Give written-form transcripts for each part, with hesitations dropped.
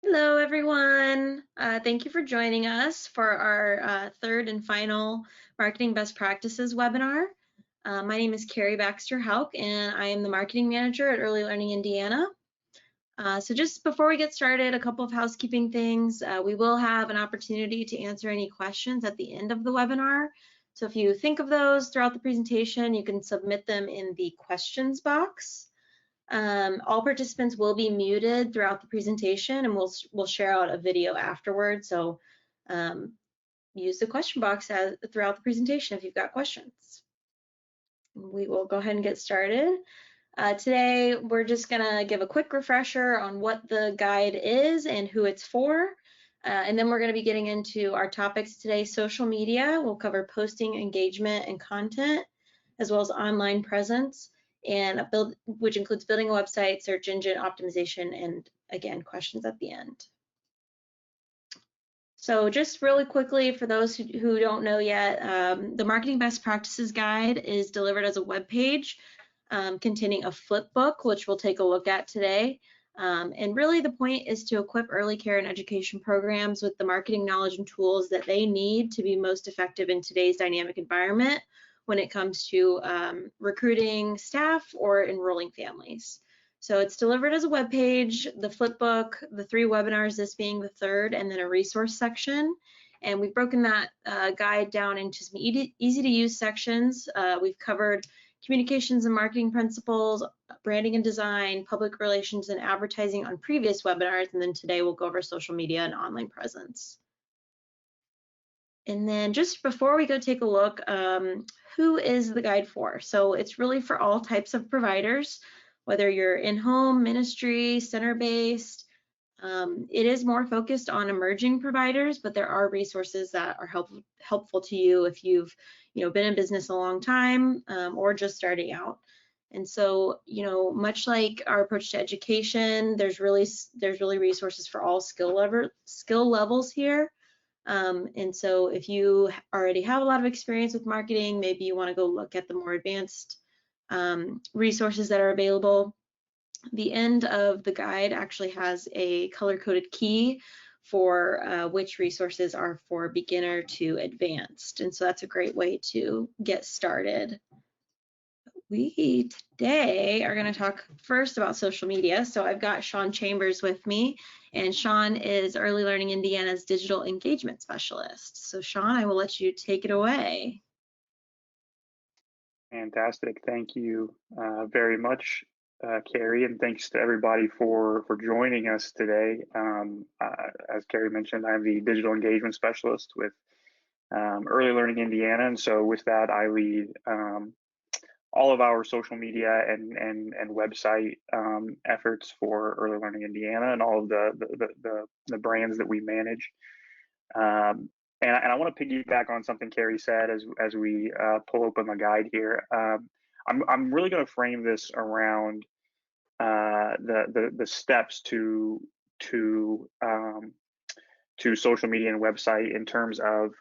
Hello, everyone. Thank you for joining us for our third and final Marketing Best Practices webinar. My name is Carrie Baxter Hauk, and I am the Marketing Manager at Early Learning Indiana. So just before we get started, a couple of housekeeping things. We will have an opportunity to answer any questions at the end of the webinar. So if you think of those throughout the presentation, you can submit them in the questions box. All participants will be muted throughout the presentation, and we'll share out a video afterwards. So use the question box throughout the presentation if you've got questions. We will go ahead and get started. Today, we're just gonna give a quick refresher on what the guide is and who it's for. And then we're gonna be getting into our topics today. Social media, we'll cover posting, engagement, and content, as well as online presence, and which includes building a website, search engine optimization, and again, questions at the end. So just really quickly, for those who don't know yet, the Marketing Best Practices Guide is delivered as a web page containing a flip book, which we'll take a look at today. And really the point is to equip early care and education programs with the marketing knowledge and tools that they need to be most effective in today's dynamic environment when it comes to recruiting staff or enrolling families. So it's delivered as a web page, the flip book, the 3 webinars, this being the 3rd, and then a resource section. And we've broken that guide down into some easy to use sections. We've covered communications and marketing principles, branding and design, public relations and advertising on previous webinars, and then today we'll go over social media and online presence. And then just before we go take a look, who is the guide for? So it's really for all types of providers, whether you're in-home, ministry, center-based. It is more focused on emerging providers, but there are resources that are helpful to you if you've been in business a long time or just starting out. And so, much like our approach to education, there's really resources for all skill levels here. And so if you already have a lot of experience with marketing, maybe you want to go look at the more advanced resources that are available. The end of the guide actually has a color-coded key for which resources are for beginner to advanced. And so that's a great way to get started. We today are going to talk first about social media. So I've got Sean Chambers with me, and Sean is Early Learning Indiana's digital engagement specialist. So Sean, I will let you take it away. Fantastic. Thank you very much, Carrie, and thanks to everybody for joining us today. As Carrie mentioned, I'm the digital engagement specialist with Early Learning Indiana, and so with that, I lead all of our social media and website efforts for Early Learning Indiana and all of the brands that we manage. And I want to piggyback on something Carrie said as we pull open the guide here. I'm really going to frame this around the steps to social media and website in terms of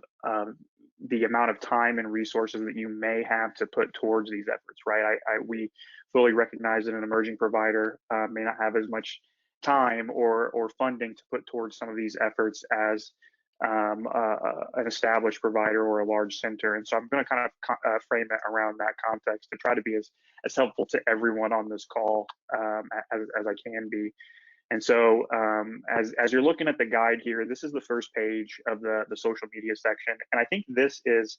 the amount of time and resources that you may have to put towards these efforts, right? We fully recognize that an emerging provider may not have as much time or funding to put towards some of these efforts as an established provider or a large center. And so I'm going to kind of frame it around that context to try to be as helpful to everyone on this call as I can be. And so as you're looking at the guide here, this is the first page of the social media section. And I think this is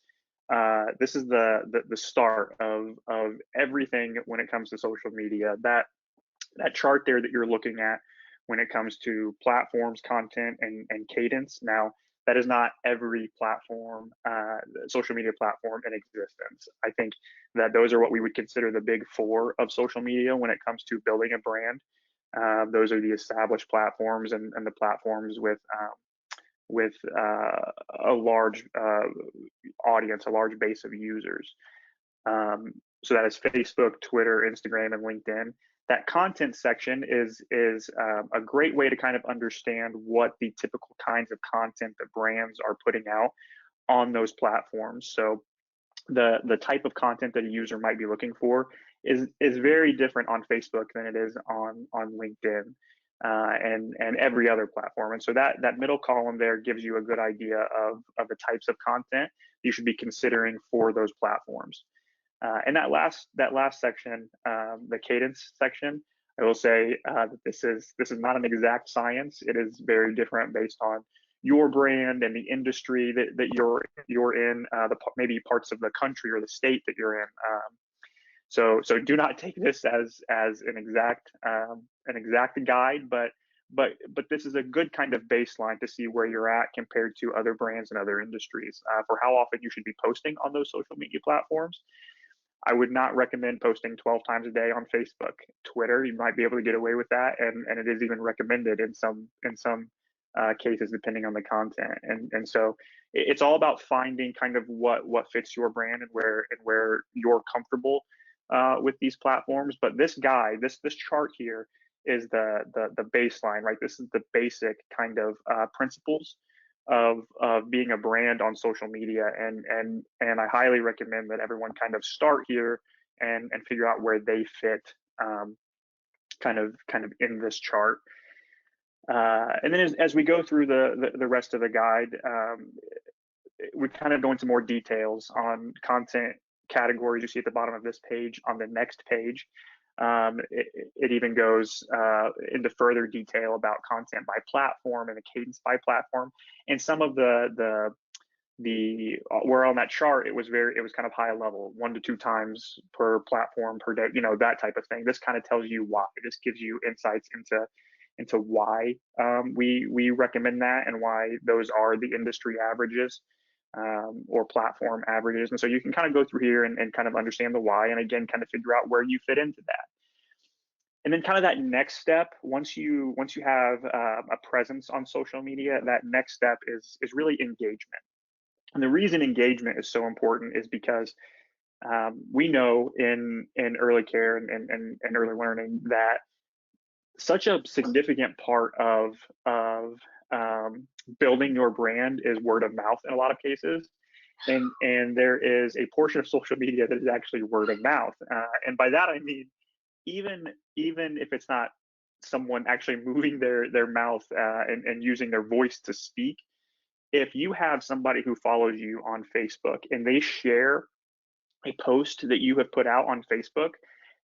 the start of everything when it comes to social media. That chart there that you're looking at when it comes to platforms, content, and cadence. Now, that is not every platform, social media platform in existence. I think that those are what we would consider the big 4 of social media when it comes to building a brand. Those are the established platforms and the platforms with a large audience, a large base of users. So that is Facebook, Twitter, Instagram, and LinkedIn. That content section is a great way to kind of understand what the typical kinds of content that brands are putting out on those platforms. So the type of content that a user might be looking for is very different on Facebook than it is on LinkedIn. and every other platform. And so that middle column there gives you a good idea of the types of content you should be considering for those platforms. And that last section, the cadence section, I will say that this is not an exact science. It is very different based on your brand and the industry that you're in, maybe parts of the country or the state that you're in. So do not take this as an exact guide, but this is a good kind of baseline to see where you're at compared to other brands and other industries for how often you should be posting on those social media platforms. I would not recommend posting 12 times a day on Facebook. Twitter, you might be able to get away with that, and it is even recommended in some cases depending on the content. And so it's all about finding kind of what fits your brand and where you're comfortable with these platforms. But this guide, this chart here is the baseline, right? This is the basic kind of principles of being a brand on social media, and I highly recommend that everyone kind of start here and figure out where they fit kind of in this chart. And then as we go through the rest of the guide, we kind of go into more details on content categories you see at the bottom of this page. On the next page, it even goes into further detail about content by platform and the cadence by platform. And some of the where on that chart it was kind of high level, 1 to 2 times per platform per day, that type of thing. This kind of tells you why. This gives you insights into why we recommend that and why those are the industry averages. Or platform averages. And so you can kind of go through here and kind of understand the why, and again, kind of figure out where you fit into that. And then kind of that next step, once you have a presence on social media, that next step is really engagement. And the reason engagement is so important is because we know in early care and early learning that such a significant part of building your brand is word of mouth in a lot of cases, and there is a portion of social media that is actually word of mouth, and by that I mean even if it's not someone actually moving their mouth and using their voice to speak. If you have somebody who follows you on Facebook and they share a post that you have put out on Facebook,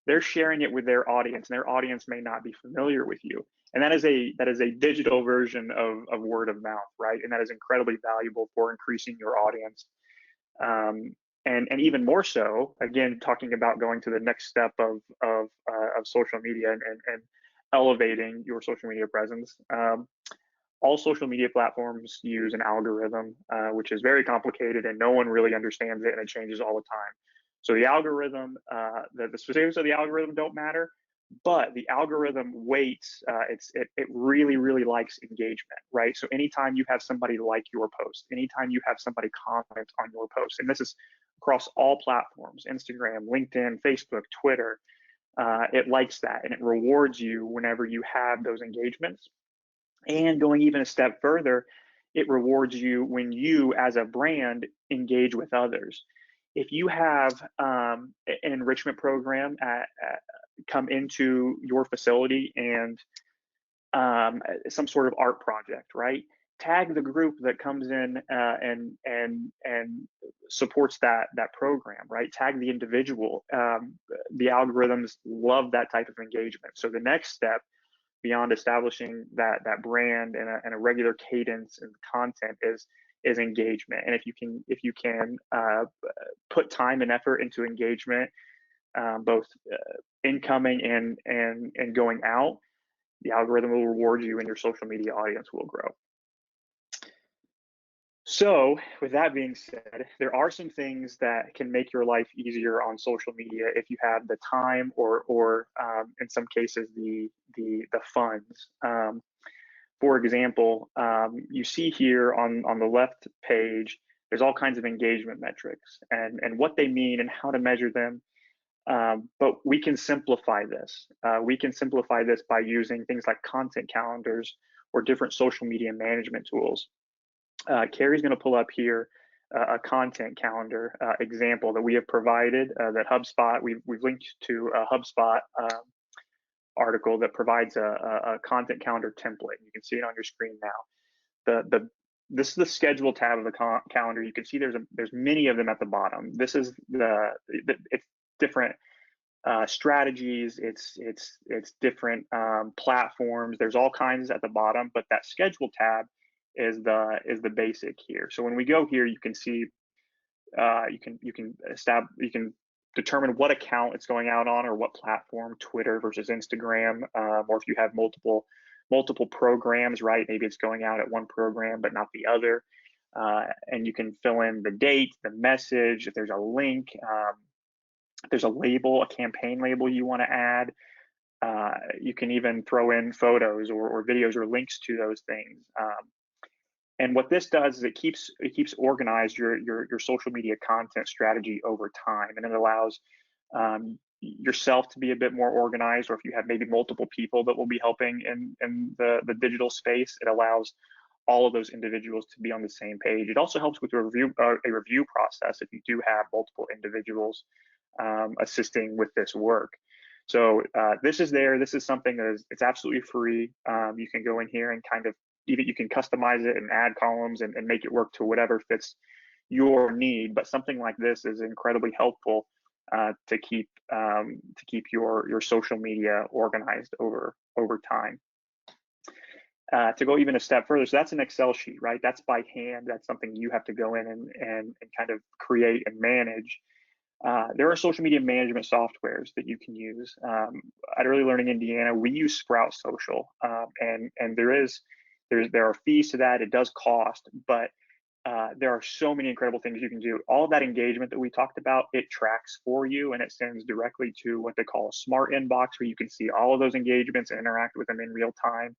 they're sharing it with their audience, and their audience may not be familiar with you. And that is a digital version of word of mouth, right? And that is incredibly valuable for increasing your audience. And even more so, again, talking about going to the next step of social media and elevating your social media presence. All social media platforms use an algorithm, which is very complicated, and no one really understands it, and it changes all the time. So the algorithm, the specifics of the algorithm don't matter, but the algorithm weights, it really likes engagement, right? So anytime you have somebody like your post, anytime you have somebody comment on your post, and this is across all platforms, Instagram, LinkedIn, Facebook, Twitter, it likes that, and it rewards you whenever you have those engagements. And going even a step further, it rewards you when you as a brand engage with others. If you have an enrichment program come into your facility and some sort of art project, right? Tag the group that comes in and supports that program, right? Tag the individual. The algorithms love that type of engagement. So the next step, beyond establishing that brand and a regular cadence and content, is engagement. And if you can put time and effort into engagement, both incoming and going out, the algorithm will reward you and your social media audience will grow. So with that being said, there are some things that can make your life easier on social media if you have the time or in some cases the funds. For example, you see here on the left page, there's all kinds of engagement metrics and what they mean and how to measure them. But we can simplify this. We can simplify this by using things like content calendars or different social media management tools. Carrie's going to pull up here a content calendar example that we have provided that HubSpot, we've linked to HubSpot article that provides a content calendar template. You can see it on your screen now. This is the schedule tab of the calendar. You can see there's many of them at the bottom. This is it's different strategies. It's different platforms. There's all kinds at the bottom, but that schedule tab is the basic here. So when we go here, you can see you can determine what account it's going out on or what platform, Twitter versus Instagram, or if you have multiple programs, right? Maybe it's going out at one program but not the other. And you can fill in the date, the message, if there's a link, if there's a label, a campaign label you want to add. You can even throw in photos or videos or links to those things. And what this does is it keeps organized your social media content strategy over time, and it allows yourself to be a bit more organized, or if you have maybe multiple people that will be helping in the digital space, it allows all of those individuals to be on the same page. It also helps with a review process if you do have multiple individuals assisting with this work. So this is there. This is something that it's absolutely free. You can go in here and kind of you can customize it and add columns and make it work to whatever fits your need. But something like this is incredibly helpful to keep your social media organized over time. To go even a step further, so that's an Excel sheet, right? That's by hand. That's something you have to go in and kind of create and manage. There are social media management softwares that you can use. At Early Learning Indiana, we use Sprout Social, and there are fees to that. It does cost, but there are so many incredible things you can do. All of that engagement that we talked about, it tracks for you, and it sends directly to what they call a smart inbox, where you can see all of those engagements and interact with them in real time.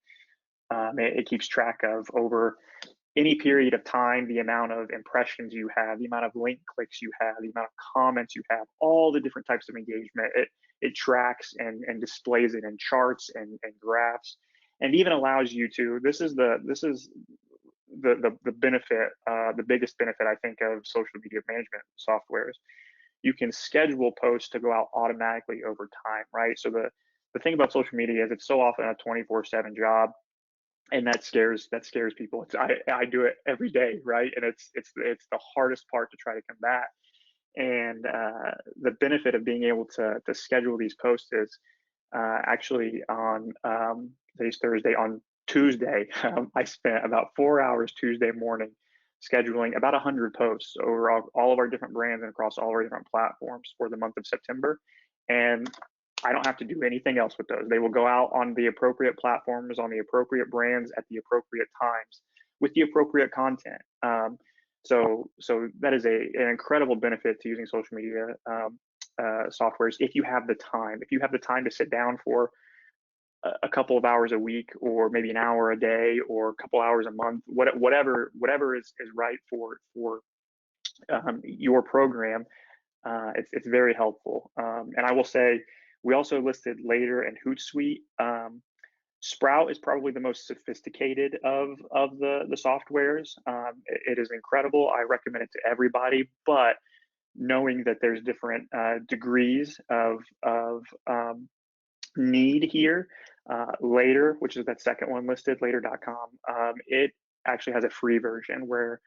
It keeps track of over any period of time, the amount of impressions you have, the amount of link clicks you have, the amount of comments you have, all the different types of engagement. It tracks and displays it in charts and graphs, and even allows you to. This is the benefit, the biggest benefit I think of social media management softwares. You can schedule posts to go out automatically over time, right? So the thing about social media is it's so often a 24/7 job. And that scares people. I do it every day, right? And it's the hardest part to try to combat. And the benefit of being able to schedule these posts is actually on today's Thursday. On Tuesday, I spent about 4 hours Tuesday morning scheduling about 100 posts over all of our different brands and across all of our different platforms for the month of September. And I don't have to do anything else with those. They will go out on the appropriate platforms, on the appropriate brands at the appropriate times with the appropriate content. So that is an incredible benefit to using social media softwares if you have the time. If you have the time to sit down for a couple of hours a week, or maybe an hour a day, or a couple hours a month, whatever is right for your program, it's very helpful. And I will say, we also listed Later and Hootsuite. Sprout is probably the most sophisticated of the softwares. It is incredible. I recommend it to everybody, but knowing that there's different degrees of need here. Later, which is that second one listed, later.com, it actually has a free version where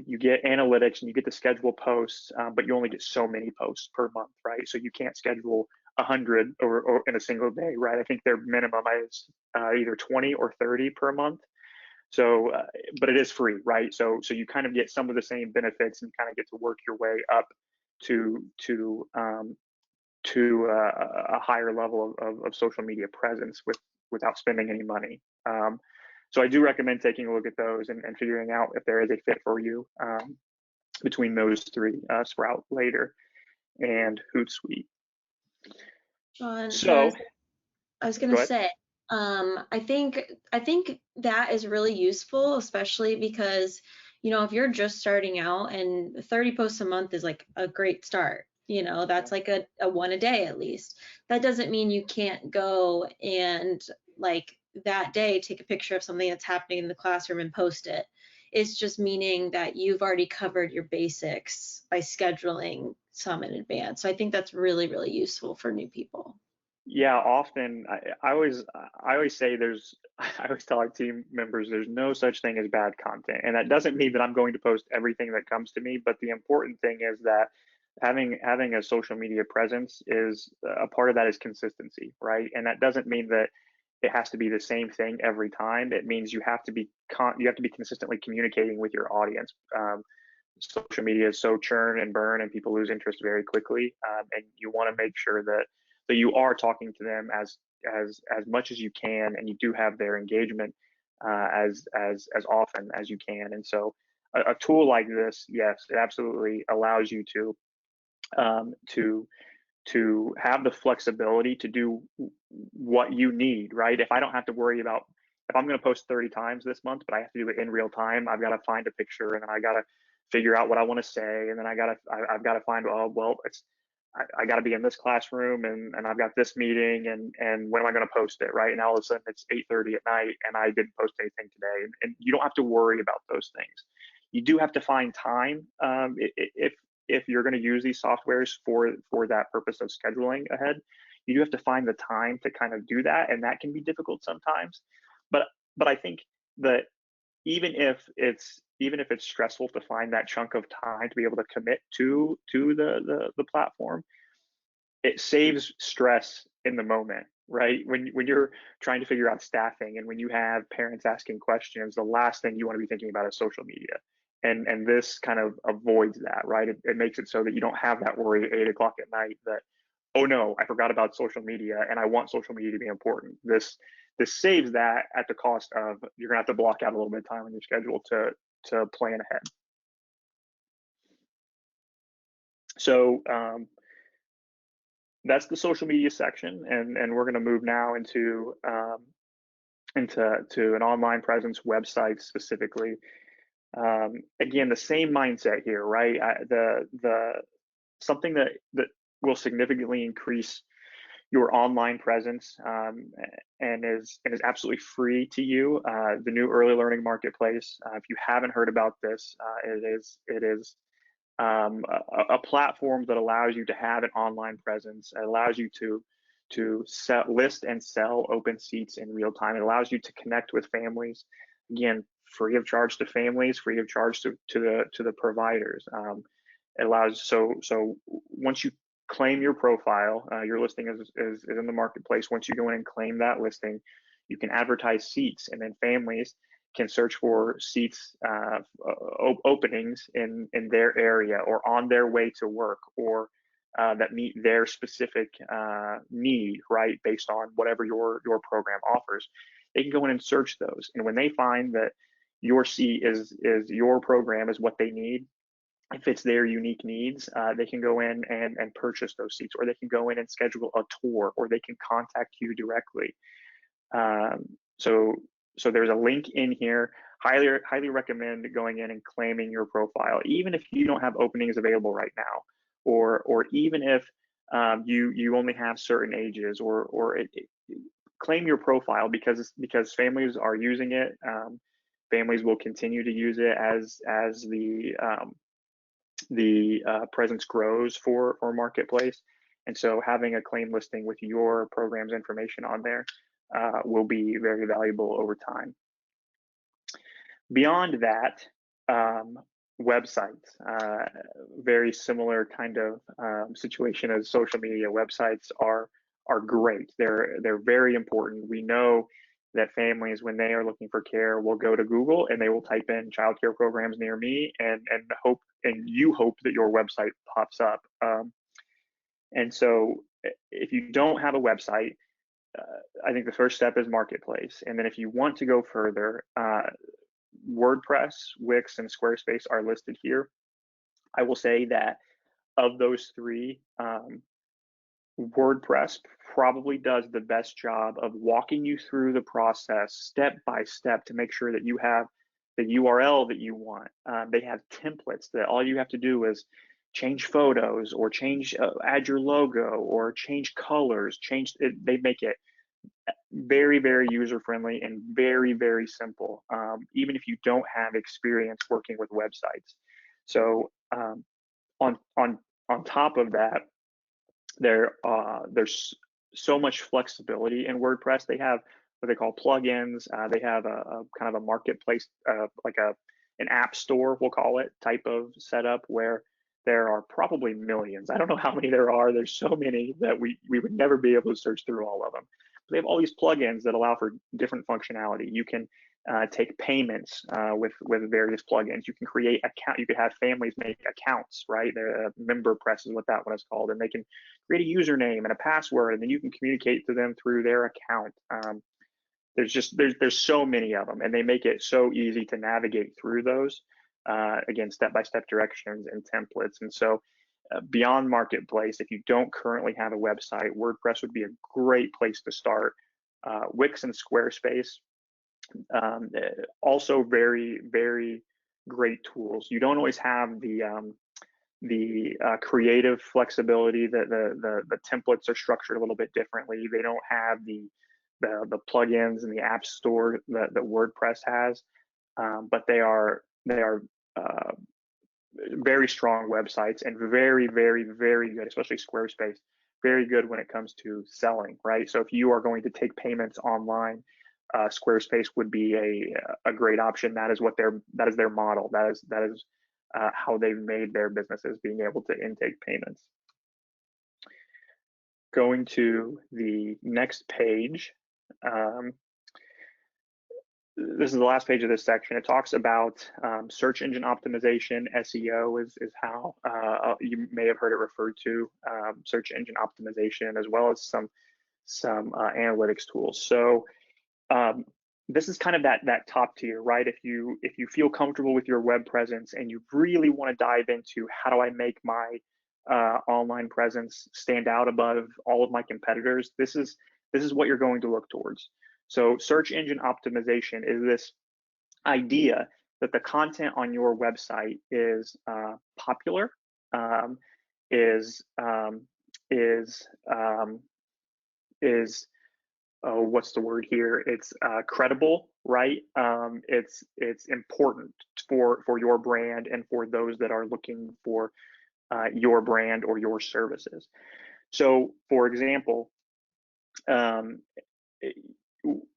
you get analytics and you get to schedule posts, but you only get so many posts per month, right? So you can't schedule 100 or in a single day, right? I think their minimum is either 20 or 30 per month. So, but it is free, right? So you kind of get some of the same benefits and kind of get to work your way up to a higher level of social media presence without spending any money. So I do recommend taking a look at those and figuring out if there is a fit for you between those three, Sprout, Later, and Hootsuite. Sean, So, I was going go to ahead. say, I think that is really useful, especially because, if you're just starting out, and 30 posts a month is like a great start. That's like a one a day at least. That doesn't mean you can't go and like that day take a picture of something that's happening in the classroom and post it. It's just meaning that you've already covered your basics by scheduling some in advance. So I think that's really, really useful for new people. Yeah, often I always say there's I always tell our team members there's no such thing as bad content. And that doesn't mean that I'm going to post everything that comes to me, but the important thing is that having a social media presence is a part of that is consistency, right? And that doesn't mean that it has to be the same thing every time. It means you have to be consistently communicating with your audience. Social media is so churn and burn, and people lose interest very quickly. And you want to make sure that you are talking to them as much as you can, and you do have their engagement as often as you can. And so, a tool like this, yes, it absolutely allows you to um, to have the flexibility to do what you need, right? If I don't have to worry about if I'm going to post 30 times this month, but I have to do it in real time, I've got to find a picture and then I got to figure out what I want to say. And then I've got to find, oh, well, I got to be in this classroom and I've got this meeting and when am I going to post it, right? And all of a sudden it's 8:30 at night and I didn't post anything today. And you don't have to worry about those things. You do have to find time if you're going to use these softwares for that purpose of scheduling ahead. You do have to find the time to kind of do that, and that can be difficult sometimes. But I think that even if it's stressful to find that chunk of time to be able to commit to the platform, it saves stress in the moment, right? When you're trying to figure out staffing and when you have parents asking questions, the last thing you want to be thinking about is social media. And this kind of avoids that, right? It makes it so that you don't have that worry at 8 o'clock at night that, oh no, I forgot about social media and I want social media to be important. This saves that at the cost of you're gonna have to block out a little bit of time on your schedule to plan ahead. So that's the social media section, and we're going to move now into an online presence website specifically. Again, the same mindset here, right? The something that will significantly increase your online presence and is absolutely free to you. The new early learning marketplace. If you haven't heard about this, it is a platform that allows you to have an online presence. It allows you to list and sell open seats in real time. It allows you to connect with families. Again, free of charge to families, free of charge to the providers. It allows so once you claim your profile, your listing is in the marketplace. Once you go in and claim that listing, you can advertise seats, and then families can search for seats openings in their area or on their way to work or that meet their specific need, right, based on whatever your program offers. They can go in and search those, and when they find that your seat is your program is what they need, if it's their unique needs, they can go in and purchase those seats, or they can go in and schedule a tour, or they can contact you directly. So there's a link in here. Highly recommend going in and claiming your profile, even if you don't have openings available right now, or even if you only have certain ages, claim your profile because families are using it. Families will continue to use it as the presence grows for marketplace, and so having a claim listing with your program's information on there will be very valuable over time. Beyond that, websites, very similar kind of situation as social media. Websites are great. They're very important. We know that families, when they are looking for care, will go to Google and they will type in childcare programs near me and you hope that your website pops up. And so if you don't have a website, I think the first step is marketplace. And then if you want to go further, WordPress, Wix, and Squarespace are listed here. I will say that of those three, WordPress probably does the best job of walking you through the process step by step to make sure that you have the URL that you want. They have templates that all you have to do is change photos or add your logo or change colors. They make it very, very user friendly and very, very simple, even if you don't have experience working with websites. So on top of that, there's so much flexibility in WordPress. They have what they call plugins. They have a kind of a marketplace, like an app store, we'll call it, type of setup where there are probably millions. I don't know how many there are. There's so many that we would never be able to search through all of them. But they have all these plugins that allow for different functionality. You can take payments with various plugins. You can create account. You could have families make accounts, right? The member press is what that one is called, and they can create a username and a password, and then you can communicate to them through their account. There's so many of them, and they make it so easy to navigate through those. Again, step-by-step directions and templates. And so beyond Marketplace, if you don't currently have a website, WordPress would be a great place to start. Wix and Squarespace, also very, very great tools. You don't always have the creative flexibility. The templates are structured a little bit differently. They don't have the plugins and the app store that WordPress has, but they are very strong websites and very, very, very good, especially Squarespace, very good when it comes to selling, right? So if you are going to take payments online, Squarespace would be a great option. That is their model. That is how they've made their businesses, being able to intake payments. Going to the next page. This is the last page of this section. It talks about search engine optimization. SEO is how you may have heard it referred to, search engine optimization, as well as some analytics tools. So this is kind of that top tier, right? If you feel comfortable with your web presence and you really want to dive into how do I make my online presence stand out above all of my competitors, this is what you're going to look towards. So search engine optimization is this idea that the content on your website is popular, what's the word here? It's credible, right? It's important for your brand and for those that are looking for your brand or your services. So, for example,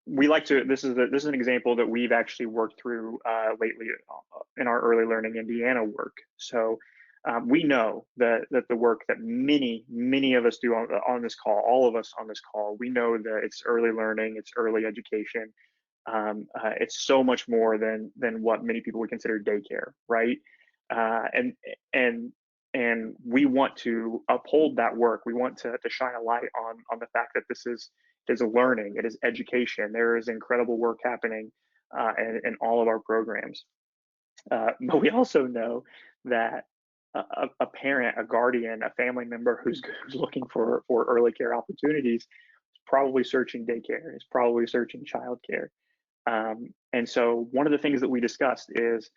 we like to. This is an example that we've actually worked through lately in our early learning Indiana work. So we know that the work that many of us do on this call, all of us on this call, we know that it's early learning, it's early education. It's so much more than what many people would consider daycare, right? And we want to uphold that work. We want to shine a light on the fact that this is learning, it is education. There is incredible work happening in all of our programs. But we also know that a parent, a guardian, a family member who's looking for early care opportunities is probably searching daycare, is probably searching childcare. And so one of the things that we discussed is,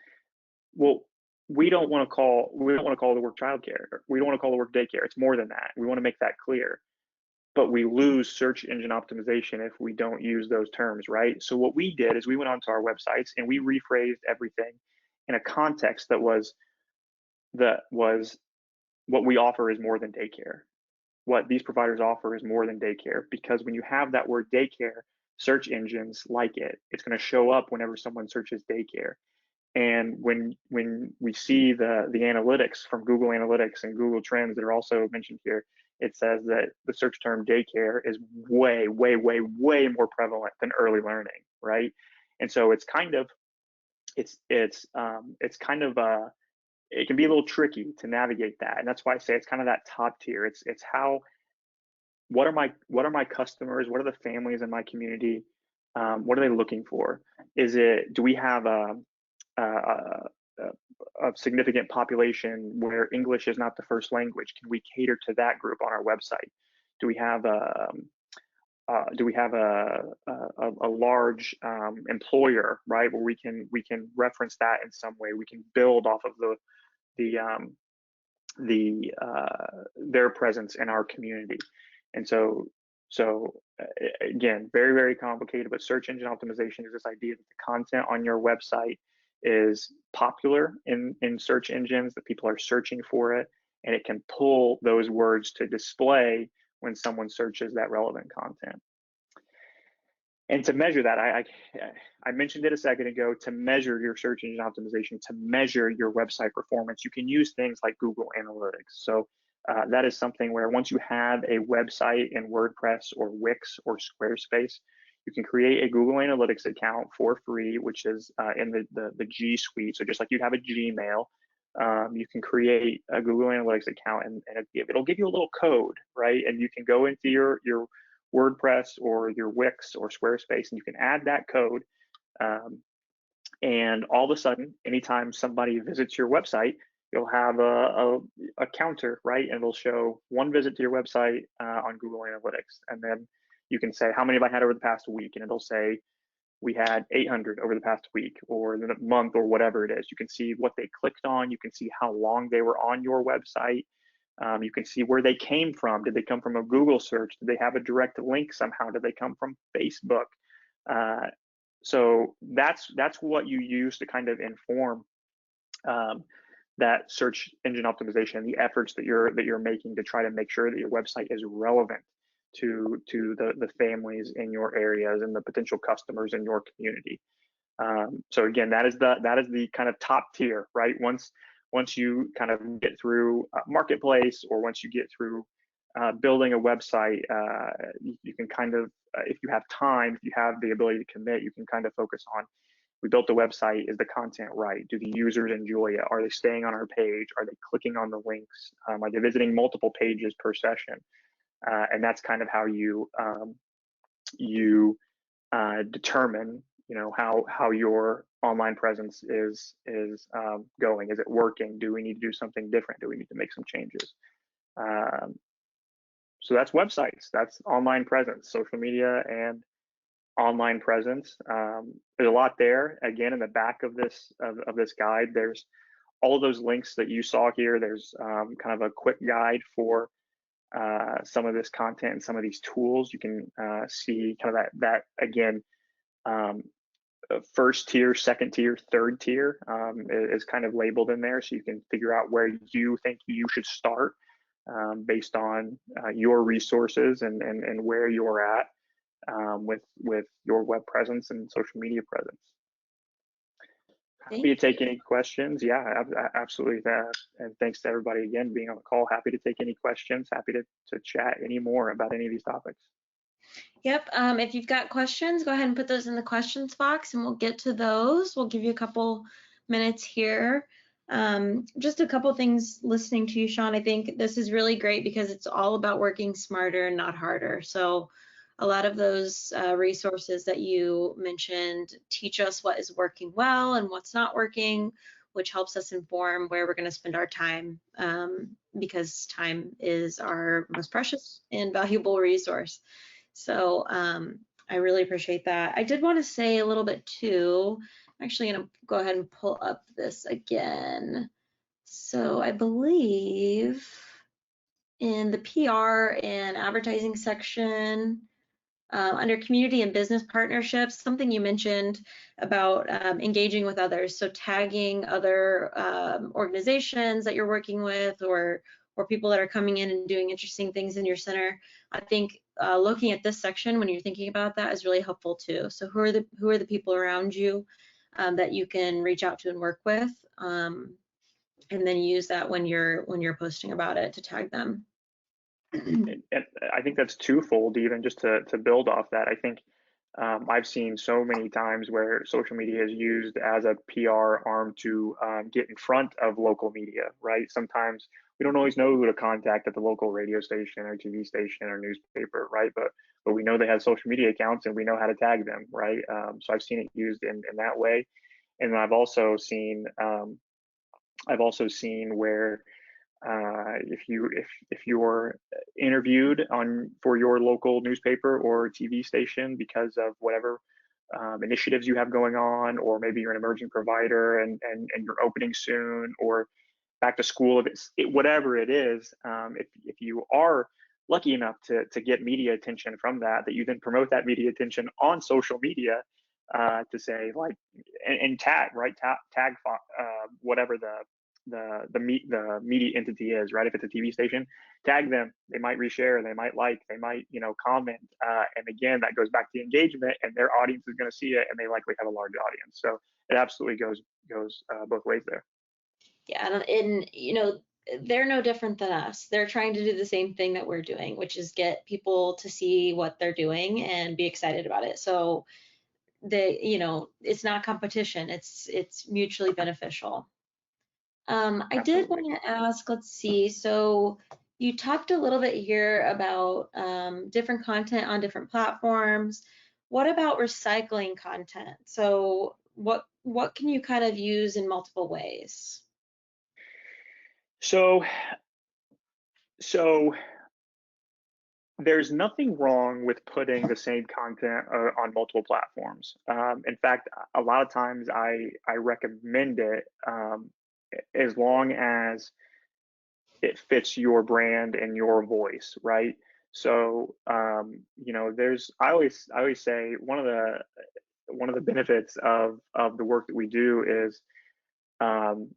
well, we don't want to call the work childcare. We don't want to call the work daycare. It's more than that. We want to make that clear. But we lose search engine optimization if we don't use those terms, right? So what we did is we went onto our websites and we rephrased everything in a context that was what we offer is more than daycare. What these providers offer is more than daycare, because when you have that word daycare, search engines like it. It's going to show up whenever someone searches daycare. And when we see the analytics from Google Analytics and Google Trends that are also mentioned here, it says that the search term daycare is way, way, way, way more prevalent than early learning, right? And so it can be a little tricky to navigate that, and that's why I say it's kind of that top tier. It's how, what are my customers? What are the families in my community? What are they looking for? Do we have a significant population where English is not the first language? Can we cater to that group on our website? Do we have a large employer, right, where we can reference that in some way? We can build off of their presence in our community. And so again, very, very complicated, but search engine optimization is this idea that the content on your website is popular in search engines, that people are searching for it, and it can pull those words to display when someone searches that relevant content. And to measure that, I mentioned it a second ago, to measure your search engine optimization, to measure your website performance, you can use things like Google Analytics. So that is something where once you have a website in WordPress or Wix or Squarespace, you can create a Google Analytics account for free, which is in the G Suite. So just like you'd have a Gmail, you can create a Google Analytics account, and it'll give you a little code, right? And you can go into your WordPress or your Wix or Squarespace, and you can add that code. And all of a sudden, anytime somebody visits your website, you'll have a counter, right? And it'll show one visit to your website on Google Analytics. And then you can say, how many have I had over the past week? And it'll say, we had 800 over the past week or the month or whatever it is. You can see what they clicked on. You can see how long they were on your website. You can see where they came from. Did they come from a Google search? Did they have a direct link somehow? Did they come from Facebook? So that's what you use to kind of inform that search engine optimization, the efforts that you're making to try to make sure that your website is relevant to the families in your areas and the potential customers in your community. So again, that is the kind of top tier, right? Once you kind of get through marketplace, or once you get through building a website, you can kind of, if you have time, if you have the ability to commit, you can kind of focus on, we built the website, is the content right? Do the users enjoy it? Are they staying on our page? Are they clicking on the links? Are they visiting multiple pages per session? And that's kind of how you determine, how your online presence is going. Is it working? Do we need to do something different? Do we need to make some changes? So that's websites, that's online presence, social media and online presence. There's a lot there. Again, in the back of this guide, there's all of those links that you saw here. There's kind of a quick guide for some of this content and some of these tools. You can see kind of that again, first tier, second tier, third tier is kind of labeled in there, so you can figure out where you think you should start based on your resources and where you're at with your web presence and social media presence. Happy to take any questions. Yeah, absolutely. And thanks to everybody again being on the call. Happy to take any questions. Happy to chat any more about any of these topics. Yep. If you've got questions, go ahead and put those in the questions box and we'll get to those. We'll give you a couple minutes here. Just a couple things listening to you, Sean. I think this is really great because it's all about working smarter and not harder. So a lot of those resources that you mentioned teach us what is working well and what's not working, which helps us inform where we're going to spend our time, because time is our most precious and valuable resource. So I really appreciate that. I did want to say a little bit too. I'm actually going to go ahead and pull up this again. So I believe in the PR and advertising section, under community and business partnerships, something you mentioned about engaging with others. So tagging other organizations that you're working with, or people that are coming in and doing interesting things in your center. I think looking at this section when you're thinking about that is really helpful too. So who are the people around you that you can reach out to and work with, and then use that when you're posting about it to tag them. And I think that's twofold, even just to build off that. I think I've seen so many times where social media is used as a PR arm to get in front of local media, right? Sometimes we don't always know who to contact at the local radio station or TV station or newspaper, right? But we know they have social media accounts and we know how to tag them, right? So I've seen it used in that way. And I've also seen where if you're interviewed for your local newspaper or TV station because of whatever initiatives you have going on, or maybe you're an emerging provider and you're opening soon, or back to school, whatever it is, if you are lucky enough to get media attention from that you then promote that media attention on social media to say, like, and tag, right? Tag whatever the media entity is, right? If it's a TV station, tag them. They might reshare, they might like, they might, you know, comment. And again, that goes back to the engagement, and their audience is going to see it, and they likely have a large audience. So it absolutely goes both ways there. Yeah, and you know, they're no different than us. They're trying to do the same thing that we're doing, which is get people to see what they're doing and be excited about it. So they, you know, it's not competition. It's mutually beneficial. I did Absolutely. want to ask, let's see. So you talked a little bit here about different content on different platforms. What about recycling content? So what can you kind of use in multiple ways? So so there's nothing wrong with putting the same content on multiple platforms. In fact, a lot of times I recommend it, as long as it fits your brand and your voice, right? So, you know, I always say one of the benefits of the work that we do is, um,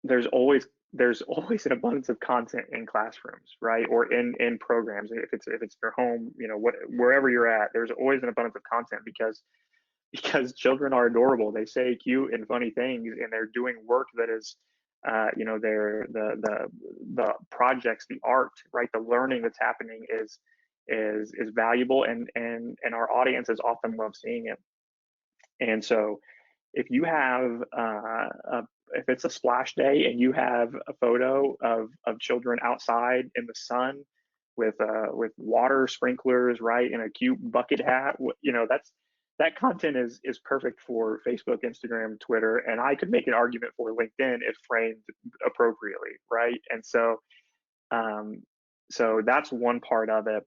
there's always an abundance of content in classrooms, right? Or in programs. If it's your home, you know, wherever you're at, there's always an abundance of content because children are adorable. They say cute and funny things, and they're doing work that is, you know, they're the projects, the art, right? The learning that's happening is valuable, and our audiences often love seeing it. And so if you have if it's a splash day and you have a photo of children outside in the sun with water sprinklers, right, in a cute bucket hat, you know, that content is perfect for Facebook, Instagram, Twitter, and I could make an argument for LinkedIn if framed appropriately, right? And um, so that's one part of it.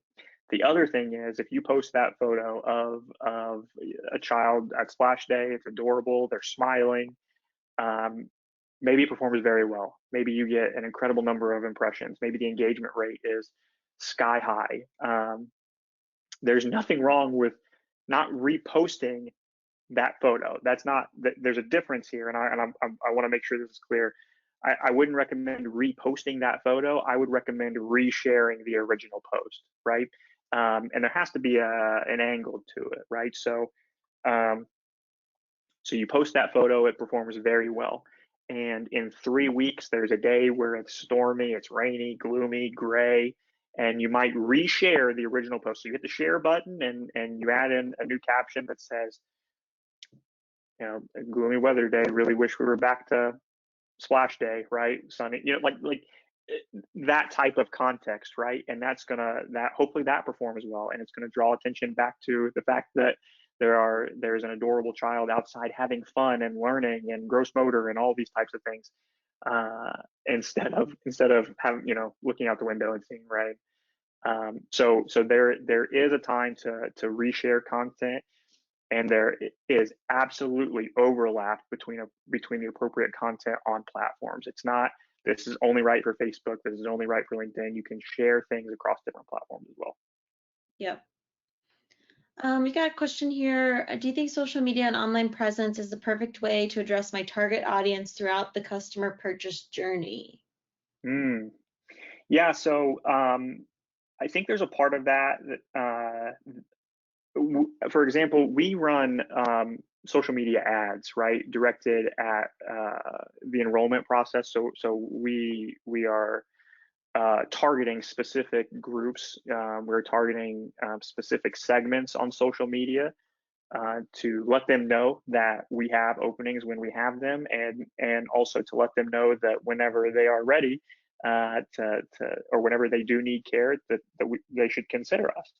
The other thing is, if you post that photo of a child at splash day, it's adorable, they're smiling, um, maybe it performs very well. Maybe you get an incredible number of impressions. Maybe the engagement rate is sky high. There's nothing wrong with not reposting that photo. That's not, there's a difference here, and I want to make sure this is clear. I wouldn't recommend reposting that photo. I would recommend resharing the original post, right? And there has to be an angle to it, right? Um, so you post that photo, it performs very well. And in 3 weeks, there's a day where it's stormy, it's rainy, gloomy, gray, and you might reshare the original post. So you hit the share button, and you add in a new caption that says, you know, a gloomy weather day, really wish we were back to splash day, right? Sunny, you know, like that type of context, right? And that hopefully that performs well, and it's gonna draw attention back to the fact that there's an adorable child outside having fun and learning and gross motor and all these types of things, instead of having, you know, looking out the window and seeing rain. So there is a time to reshare content, and there is absolutely overlap between the appropriate content on platforms. It's not, this is only right for Facebook, this is only right for LinkedIn. You can share things across different platforms as well. Yep. We got a question here. Do you think social media and online presence is the perfect way to address my target audience throughout the customer purchase journey? Mm. Yeah, so I think there's a part of that for example, we run social media ads, right, directed at the enrollment process. So we are targeting specific groups. We're targeting specific segments on social media to let them know that we have openings when we have them, and also to let them know that whenever they are ready, or whenever they do need care, that they should consider us.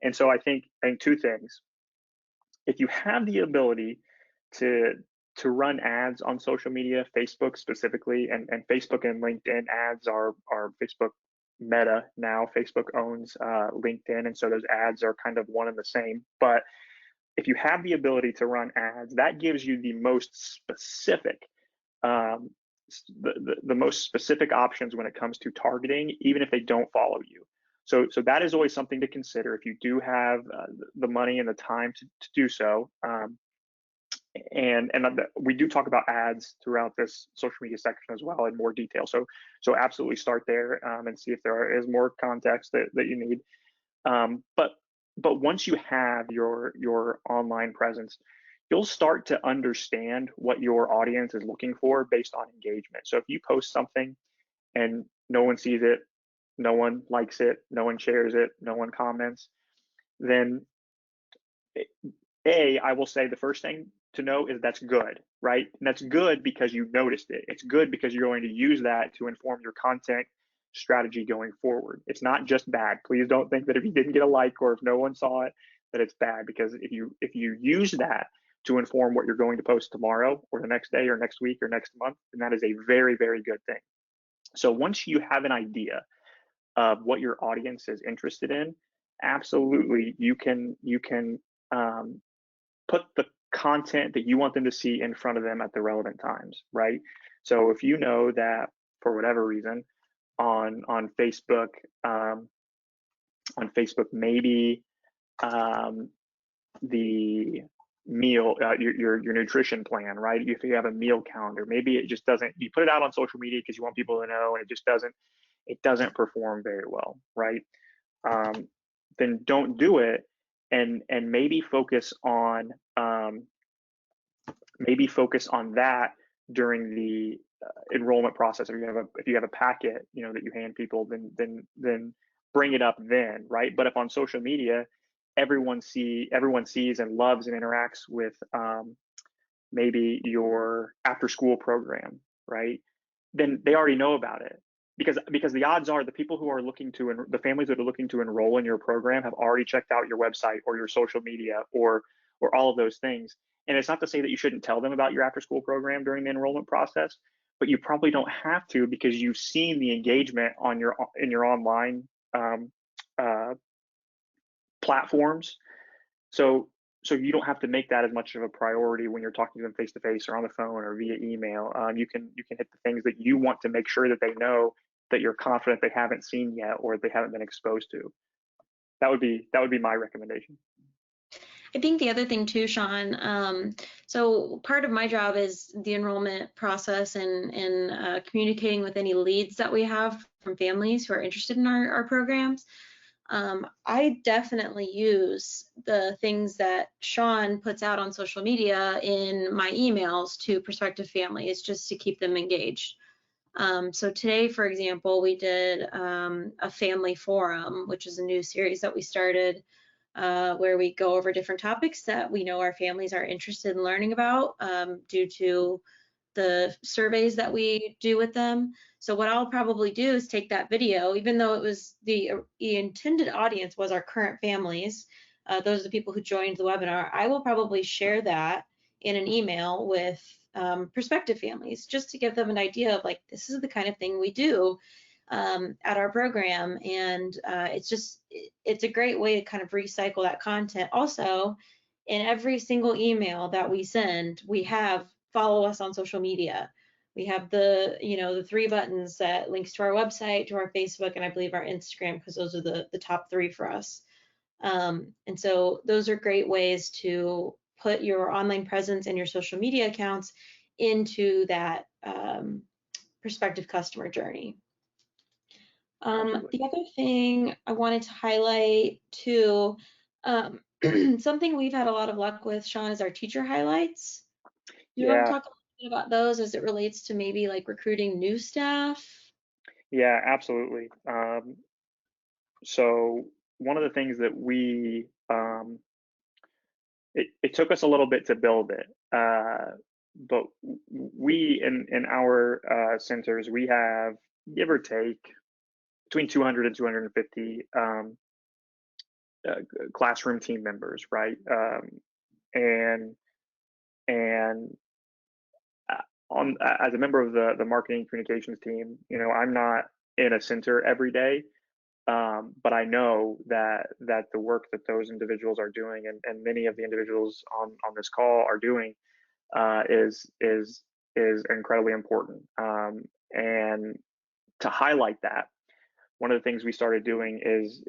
And so I think two things. If you have the ability to run ads on social media, Facebook specifically, and Facebook and LinkedIn ads are Facebook Meta now. Facebook owns LinkedIn, and so those ads are kind of one and the same. But if you have the ability to run ads, that gives you the most specific, um, the most specific options when it comes to targeting, even if they don't follow you. So that is always something to consider if you do have the money and the time to do so. we do talk about ads throughout this social media section as well in more detail. So absolutely start there and see if there is more context that you need. But once you have your online presence, you'll start to understand what your audience is looking for based on engagement. So if you post something and no one sees it, no one likes it, no one shares it, no one comments, then I will say the first thing to know is that's good, right? And that's good because you noticed it. It's good because you're going to use that to inform your content strategy going forward. It's not just bad. Please don't think that if you didn't get a like or if no one saw it, that it's bad, because if you use that to inform what you're going to post tomorrow or the next day or next week or next month, then that is a very, very good thing. So once you have an idea of what your audience is interested in, absolutely you can put the content that you want them to see in front of them at the relevant times, right? So if you know that for whatever reason on Facebook, maybe the meal, your nutrition plan, right? If you have a meal calendar, maybe it just doesn't. You put it out on social media because you want people to know, and it doesn't perform very well, right? Then don't do it, and maybe focus on that during the enrollment process. If you have a packet, that you hand people, then bring it up then, right? But if on social media everyone sees and loves and interacts with maybe your after school program, right? Then they already know about it, because the odds are the people who are the families that are looking to enroll in your program have already checked out your website or your social media or all of those things. And it's not to say that you shouldn't tell them about your after school program during the enrollment process, but you probably don't have to, because you've seen the engagement in your online platforms. So you don't have to make that as much of a priority when you're talking to them face to face or on the phone or via email. You can hit the things that you want to make sure that they know, that you're confident they haven't seen yet or they haven't been exposed to. That would be my recommendation. I think the other thing too, Sean, so part of my job is the enrollment process and communicating with any leads that we have from families who are interested in our programs. I definitely use the things that Sean puts out on social media in my emails to prospective families, just to keep them engaged. So today, for example, we did a family forum, which is a new series that we started, where we go over different topics that we know our families are interested in learning about, due to the surveys that we do with them. So what I'll probably do is take that video, even though it was the intended audience was our current families, those are the people who joined the webinar, I will probably share that in an email with prospective families, just to give them an idea of, like, this is the kind of thing we do at our program. And it's a great way to kind of recycle that content. Also, in every single email that we send, we have follow us on social media. We have the 3 buttons that links to our website, to our Facebook, and I believe our Instagram, because those are the top 3 for us. And so those are great ways to put your online presence and your social media accounts into that prospective customer journey. The other thing I wanted to highlight too, something we've had a lot of luck with, Sean, is our teacher highlights. Do you want to talk a little bit about those as it relates to maybe like recruiting new staff? Yeah, absolutely. So one of the things that it took us a little bit to build it, but we in our centers, we have, give or take, between 200 and 250 classroom team members, right? And as a member of the marketing communications team, I'm not in a center every day, but I know that the work that those individuals are doing, and many of the individuals on this call are doing, is incredibly important. And to highlight that, one of the things we started doing is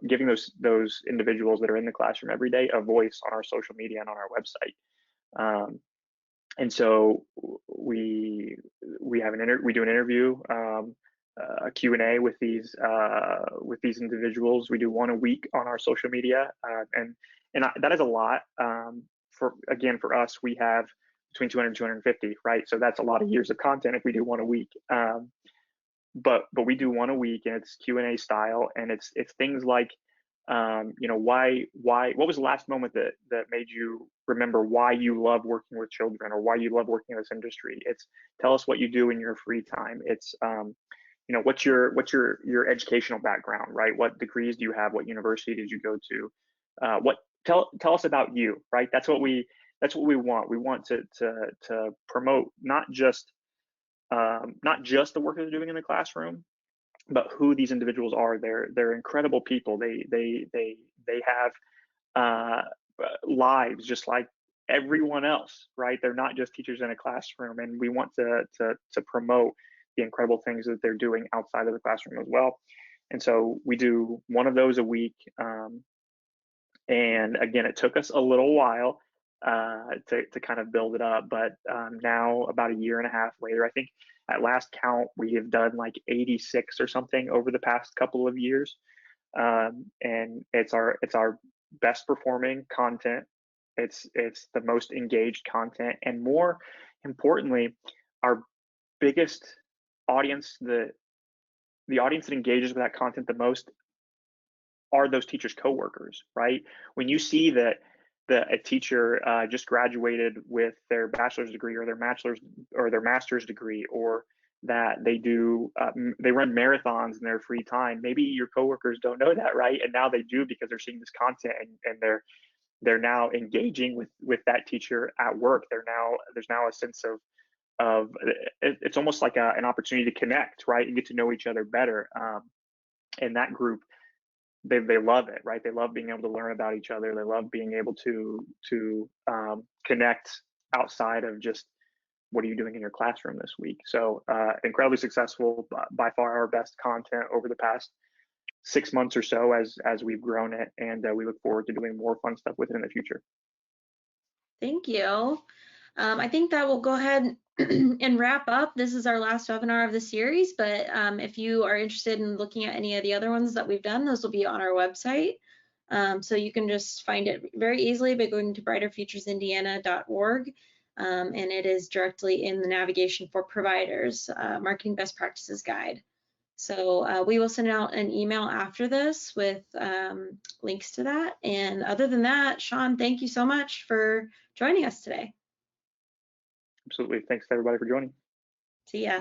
giving those individuals that are in the classroom every day a voice on our social media and on our website. And so we have we do an interview, a Q&A with these individuals. We do one a week on our social media, that is a lot. For us, we have between 200 and 250, right? So that's a lot of years of content if we do one a week. But we do one a week, and it's Q&A style, and it's things like, what was the last moment that made you remember why you love working with children, or why you love working in this industry? It's tell us what you do in your free time. It's what's your educational background, right? What degrees do you have? What university did you go to? Tell us about you, right? That's what we want. We want to promote not just the work that they're doing in the classroom, but who these individuals are. They're incredible people. They have lives just like everyone else, right? They're not just teachers in a classroom, and we want to promote the incredible things that they're doing outside of the classroom as well. And so we do one of those a week. And again, it took us a little while to kind of build it up, but now about a year and a half later, I think at last count, we have done like 86 or something over the past couple of years. And it's our best performing content. It's the most engaged content, and more importantly, our biggest audience, the audience that engages with that content the most are those teachers' coworkers, right? When you see that a teacher just graduated with their bachelor's degree, or their master's degree, or that they run marathons in their free time. Maybe your coworkers don't know that, right? And now they do, because they're seeing this content, and they're now engaging with that teacher at work. There's now a sense of it's almost like an opportunity to connect, right, and get to know each other better. And that group, they love it, right? They love being able to learn about each other. They love being able to connect outside of just, what are you doing in your classroom this week? So incredibly successful, by far our best content over the past 6 months or so as we've grown it, and we look forward to doing more fun stuff with it in the future. Thank you. I think that will go ahead and wrap up. This is our last webinar of the series, but if you are interested in looking at any of the other ones that we've done, those will be on our website. So you can just find it very easily by going to brighterfuturesindiana.org, and it is directly in the navigation for providers, marketing best practices guide. So we will send out an email after this with links to that. And other than that, Sean, thank you so much for joining us today. Absolutely. Thanks to everybody for joining. See ya.